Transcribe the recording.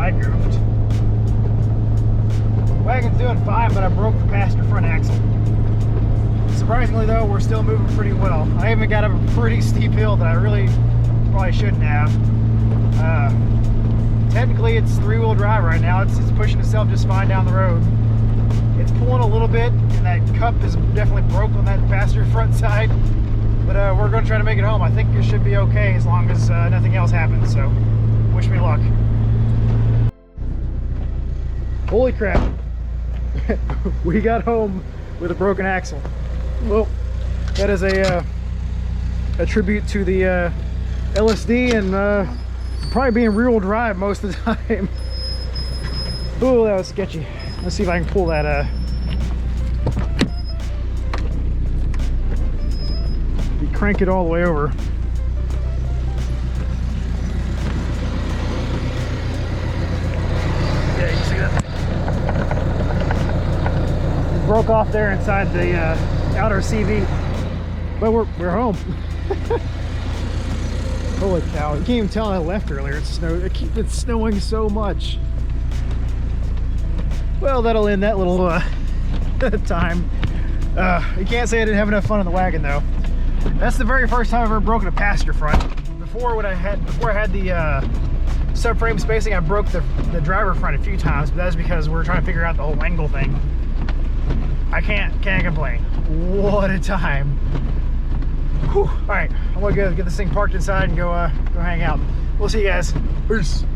I goofed. Wagon's doing fine, but I broke the passenger front axle. Surprisingly though, we're still moving pretty well. I even got up a pretty steep hill that I really probably shouldn't have. Technically it's 3-wheel drive right now. It's pushing itself just fine down the road. It's pulling a little bit, and that cup is definitely broke on that passenger front side. But we're going to try to make it home. I think it should be okay as long as nothing else happens. So, wish me luck. Holy crap! We got home with a broken axle. Well, that is a tribute to the LSD and probably being rear-wheel drive most of the time. Oh, that was sketchy. Let's see if I can pull that. You crank it all the way over. Yeah, you can see that. It broke off there inside the outer CV, but we're home. Holy cow! You can't even tell I left earlier. It snowed. It's snowing so much. Well, that'll end that little time. You can't say I didn't have enough fun on the wagon though. That's the very first time I've ever broken a passenger front. Before I had the subframe spacing, I broke the driver front a few times, but that's because we're trying to figure out the whole angle thing. I can't complain. What a time. Whew. All right, I'm gonna go get this thing parked inside and go hang out. We'll see you guys. Peace.